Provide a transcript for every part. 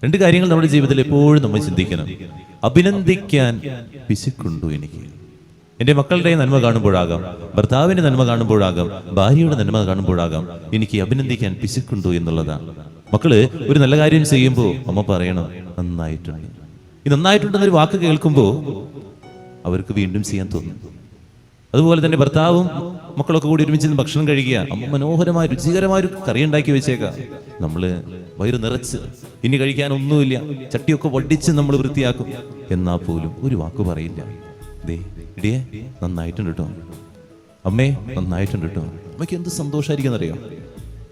രണ്ട് കാര്യങ്ങൾ നമ്മുടെ ജീവിതത്തിൽ എപ്പോഴും നമ്മൾ ചിന്തിക്കണം. അഭിനന്ദിക്കാൻ പിശുക്കുണ്ടോ എനിക്ക്? എൻ്റെ മക്കളുടെ നന്മ കാണുമ്പോഴാകാം, ഭർത്താവിൻ്റെ നന്മ കാണുമ്പോഴാകാം, ഭാര്യയുടെ നന്മ കാണുമ്പോഴാകാം എനിക്ക് അഭിനന്ദിക്കാൻ പിശുക്കുണ്ടോ എന്നുള്ളതാണ്. മക്കള് ഒരു നല്ല കാര്യം ചെയ്യുമ്പോൾ അമ്മ പറയണം നന്നായിട്ടുണ്ട്. ഈ നന്നായിട്ടുണ്ടെന്നൊരു വാക്ക് കേൾക്കുമ്പോൾ അവർക്ക് വീണ്ടും ചെയ്യാൻ തോന്നും. അതുപോലെ തന്നെ ഭർത്താവും മക്കളൊക്കെ കൂടി ഒരുമിച്ച് ഭക്ഷണം കഴിക്കുക, അമ്മ മനോഹരമായ രുചികരമായ ഒരു കറി ഉണ്ടാക്കി വെച്ചേക്കാം, നമ്മള് വയറ് നിറച്ച് ഇനി കഴിക്കാൻ ഒന്നുമില്ല, ചട്ടിയൊക്കെ വടിച്ച് നമ്മൾ വൃത്തിയാക്കും, എന്നാ പോലും ഒരു വാക്ക് പറയില്ല. ദേ ഇടിയേ നന്നായിട്ടുണ്ട് കേട്ടോ, അമ്മേ നന്നായിട്ടുണ്ട് കേട്ടോ. അമ്മയ്ക്ക് എന്ത് സന്തോഷമായിരിക്കുന്നറിയോ?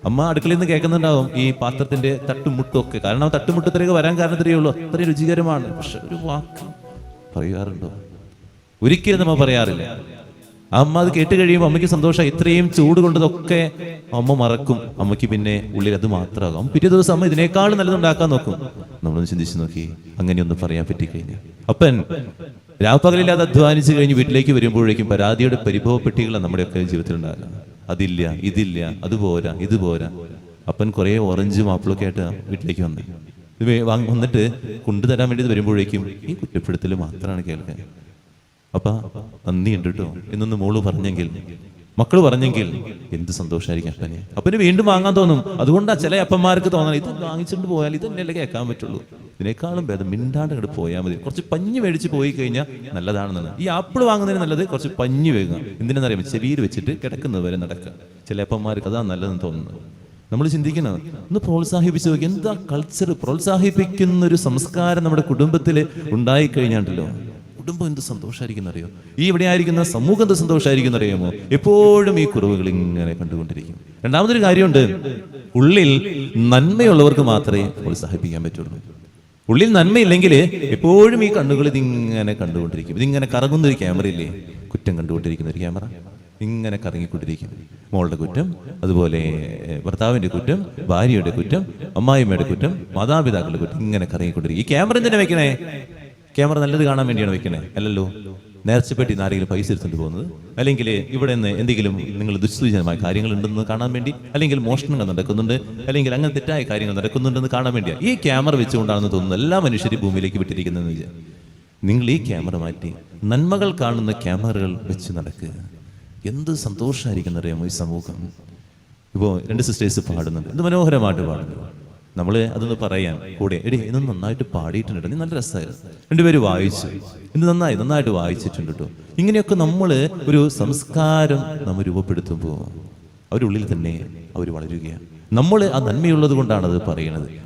അമ്മ അടുക്കളയിൽ നിന്ന് കേൾക്കുന്നുണ്ടാവും ഈ പാത്രത്തിന്റെ തട്ടുമുട്ടൊക്കെ. കാരണം തട്ടുമുട്ടത്തിലേക്ക് വരാൻ കാരണത്തിലേ അത്രയും രുചികരമാണ്. പക്ഷെ ഒരു വാക്ക് പറയാറുണ്ടോ? ഒരിക്കലും നമ്മ പറയാറില്ല. അമ്മ അത് കേട്ട് കഴിയുമ്പോൾ അമ്മയ്ക്ക് സന്തോഷം. ഇത്രയും ചൂട് കൊണ്ടതൊക്കെ അമ്മ മറക്കും. അമ്മയ്ക്ക് പിന്നെ ഉള്ളിൽ അത് മാത്രമാകും. പിറ്റേ ദിവസം അമ്മ ഇതിനേക്കാളും നല്ലതുണ്ടാക്കാൻ നോക്കും. നമ്മളൊന്ന് ചിന്തിച്ചു നോക്കി, അങ്ങനെയൊന്നും പറയാൻ പറ്റിക്കഴിഞ്ഞാൽ അപ്പൻ രാപ്പകലില്ലാതെ അധ്വാനിച്ച് കഴിഞ്ഞ് വീട്ടിലേക്ക് വരുമ്പോഴേക്കും പരാതിയുടെ പരിഭവപ്പെട്ടികളാണ് നമ്മുടെയൊക്കെ ജീവിതത്തിൽ ഉണ്ടാകുക. അതില്ല, ഇതില്ല, അതുപോരാ, ഇതുപോരാ. അപ്പൻ കുറെ ഓറഞ്ചും ആപ്പിളൊക്കെ ആയിട്ട് വീട്ടിലേക്ക് വന്നിട്ട് കൊണ്ടുതരാൻ വേണ്ടി വരുമ്പോഴേക്കും ഈ കുറ്റപ്പെടുത്തൽ മാത്രമാണ് കേൾക്കാൻ. അപ്പ നന്ദിയുണ്ട് കേട്ടോ എന്നൊന്ന് മോള് പറഞ്ഞെങ്കിൽ, മക്കള് പറഞ്ഞെങ്കിൽ എന്ത് സന്തോഷമായിരിക്കും അപ്പനെ. അപ്പന് വീണ്ടും വാങ്ങാൻ തോന്നും. അതുകൊണ്ടാണ് ചില അപ്പന്മാർക്ക് തോന്നണം ഇത് വാങ്ങിച്ചിട്ട് പോയാൽ ഇതന്നെയല്ലേ കേൾക്കാൻ പറ്റുള്ളൂ, ഇതിനേക്കാളും ഭേദം മിണ്ടാണ്ട് അങ്ങോട്ട് പോയാൽ മതി, കുറച്ച് പഞ്ഞ് മേടിച്ച് പോയി കഴിഞ്ഞാൽ നല്ലതാണെന്നാണ്. ഈ ആപ്പിൾ വാങ്ങുന്നതിന് നല്ലത് കുറച്ച് പഞ്ഞ് വേഗം. എന്തിനാണെന്നറിയാം, ചെവിയിൽ വെച്ചിട്ട് കിടക്കുന്നത് വരെ നടക്കുക. ചില അപ്പന്മാർക്ക് അതാണ് നല്ലതെന്ന് തോന്നുന്നത്. നമ്മൾ ചിന്തിക്കണം, ഒന്ന് പ്രോത്സാഹിപ്പിച്ച് നോക്കി. എന്താ കൾച്ചർ, പ്രോത്സാഹിപ്പിക്കുന്ന ഒരു സംസ്കാരം നമ്മുടെ കുടുംബത്തിൽ ഉണ്ടായിക്കഴിഞ്ഞാണ്ടല്ലോ കുടുംബം എന്ത് സന്തോഷമായിരിക്കും അറിയോ? ഈ ഇവിടെ ആയിരിക്കുന്ന സമൂഹം എന്ത് സന്തോഷമായിരിക്കും അറിയാമോ? എപ്പോഴും ഈ കുറവുകൾ ഇങ്ങനെ കണ്ടുകൊണ്ടിരിക്കും. രണ്ടാമതൊരു കാര്യമുണ്ട്, ഉള്ളിൽ നന്മയുള്ളവർക്ക് മാത്രമേ പ്രോത്സാഹിപ്പിക്കാൻ പറ്റുള്ളൂ. ഉള്ളിൽ നന്മയില്ലെങ്കിൽ എപ്പോഴും ഈ കണ്ണുകൾ ഇതിങ്ങനെ കണ്ടുകൊണ്ടിരിക്കും. ഇതിങ്ങനെ കറങ്ങുന്ന ഒരു ക്യാമറ ഇല്ലേ, കുറ്റം കണ്ടുകൊണ്ടിരിക്കുന്ന ഒരു ക്യാമറ ഇങ്ങനെ കറങ്ങിക്കൊണ്ടിരിക്കും. മോളുടെ കുറ്റം, അതുപോലെ ഭർത്താവിന്റെ കുറ്റം, ഭാര്യയുടെ കുറ്റം, അമ്മായിമ്മയുടെ കുറ്റം, മാതാപിതാക്കളുടെ കുറ്റം, ഇങ്ങനെ കറങ്ങിക്കൊണ്ടിരിക്കും. ഈ ക്യാമറ എന്തിനാ വെക്കണേ? ക്യാമറ നല്ലത് കാണാൻ വേണ്ടിയാണ് വെക്കണേ? അല്ലല്ലോ. നേർച്ചപ്പെട്ടി ആരെങ്കിലും പൈസ എടുത്തിട്ട് പോകുന്നത്, അല്ലെങ്കിൽ ഇവിടെ നിന്ന് എന്തെങ്കിലും നിങ്ങൾ ദുസ്സൂചനമായ കാര്യങ്ങൾ ഉണ്ടെന്ന് കാണാൻ വേണ്ടി, അല്ലെങ്കിൽ മോഷണങ്ങൾ നടക്കുന്നുണ്ട്, അല്ലെങ്കിൽ അങ്ങനെ തെറ്റായ കാര്യങ്ങൾ നടക്കുന്നുണ്ടെന്ന് കാണാൻ വേണ്ടിയാണ് ഈ ക്യാമറ വെച്ചുകൊണ്ടാണെന്ന് തോന്നുന്നു എല്ലാ മനുഷ്യരും ഭൂമിയിലേക്ക് വിട്ടിരിക്കുന്നതെന്ന്. നിങ്ങൾ ഈ ക്യാമറ മാറ്റി നന്മകൾ കാണുന്ന ക്യാമറകൾ വെച്ച് നടക്കുക. എന്ത് സന്തോഷമായിരിക്കും അറിയാമോ ഈ സമൂഹം? ഇപ്പോൾ 2 സിസ്റ്റേഴ്സ് പാടുന്നുണ്ട്, എന്ത് മനോഹരമായിട്ട് പാടുന്നു. നമ്മൾ അതൊന്ന് പറയാൻ കൂടെ, എടി ഇന്ന് നന്നായിട്ട് പാടിയിട്ടുണ്ട്, നീ നല്ല രസമായിരുന്നു, 2 പേര് വായിച്ചു, ഇന്ന് നന്നായിട്ട് വായിച്ചിട്ടുണ്ട് കേട്ടോ. ഇങ്ങനെയൊക്കെ നമ്മൾ ഒരു സംസ്കാരം നമ്മൾ രൂപപ്പെടുത്തുമ്പോൾ അവരുള്ളിൽ തന്നെ അവർ വളരുകയാണ്. നമ്മൾ ആ നന്മയുള്ളത് കൊണ്ടാണ് അത് പറയണത്.